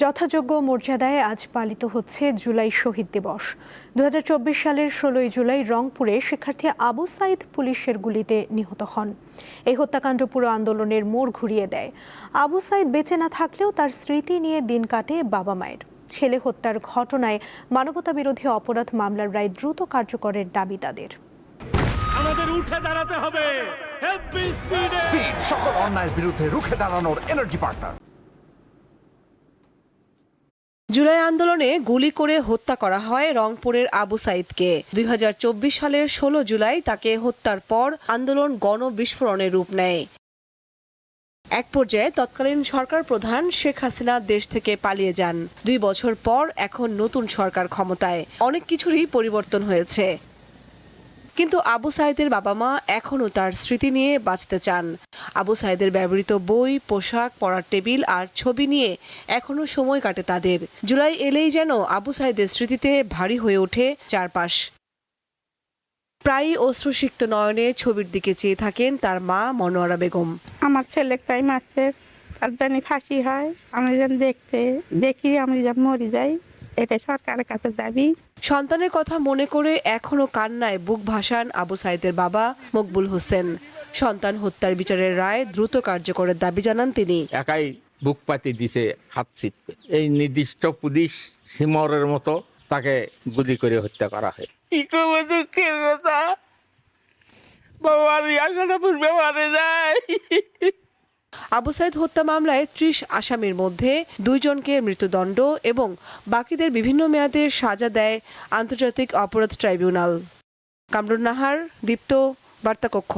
যথাযোগ্য মর্যাদায় আজ পালিত হচ্ছে জুলাই শহীদ দিবস। 2024 সালের 16 জুলাই রংপুরে শিক্ষার্থী আবু সাইদ পুলিশের গুলিতে নিহত হন। এই হত্যাকাণ্ড পুরো আন্দোলনের মোড় ঘুরিয়ে দেয়। আবু সাইদ বেঁচে না থাকলেও তার স্মৃতি নিয়ে দিন কাটে বাবা মায়ের। ছেলে হত্যার ঘটনায় মানবতাবিরোধী অপরাধ মামলার রায় দ্রুত কার্যকরের দাবি তাদের। আমাদের উঠে দাঁড়াতে হবে। স্পিড সকল অন্যায়ের বিরুদ্ধে রুখে দাঁড়ানোর এনার্জি পার্টনার। জুলাই আন্দোলনে গুলি করে হত্যা করা হয় রংপুরের আবু সাইদকে। 2024 সালের 16 জুলাই তাকে হত্যার পর আন্দোলন গণবিস্ফোরণের রূপ নেয়। এক পর্যায়ে তৎকালীন সরকার প্রধান শেখ হাসিনা দেশ থেকে পালিয়ে যান। 2 বছর পর এখন নতুন সরকার ক্ষমতায়। অনেক কিছুরই পরিবর্তন হয়েছে, কিন্তু আবু সাইদের বাবা মা এখনও তার স্মৃতি নিয়ে বাঁচতে চান। আবু সাইদের ব্যবহৃত বই, পোশাক, পড়ার টেবিল আর ছবি নিয়ে এখনও সময় কাটে তাদের। জুলাই এলেই যেন আবু সাইদের স্মৃতিতে ভারী হয়ে ওঠে চারপাশ। প্রায়ই অশ্রুসিক্ত নয়নে ছবির দিকে চেয়ে থাকেন তার মা মনোয়ারা বেগম। আমার ছেলে টাইম আছে, তার জানি ফাঁসি হয়, আমি যেন দেখি আমি যেন মরে যাই, এটা সরকারের কাছে দাবি। সন্তানের কথা মনে করে এখনো কান্নায় বুক ভাসান আবু সাইদের বাবা মকবুল হোসেন। সন্তান হত্যার বিচারের রায় দ্রুত কার্যকরের দাবি জানান তিনি। একাই বুক পাতি দিছে হাত ছিটকে। এই নির্দিষ্ট পুলিশ হিমরের মতো তাকে গুলি করে হত্যা করা হয়। কি করবো, দুঃখের কথা, বাবার এখনো পূর্বে মারা যায়। আবু সাইদ হত্যা মামলায় 30 আসামির মধ্যে 2 জনকে মৃত্যুদণ্ড এবং বাকিদের বিভিন্ন মেয়াদে সাজা দেয় আন্তর্জাতিক অপরাধ ট্রাইব্যুনাল। কামরুন নাহার, দীপ্ত, বার্তা কক্ষ।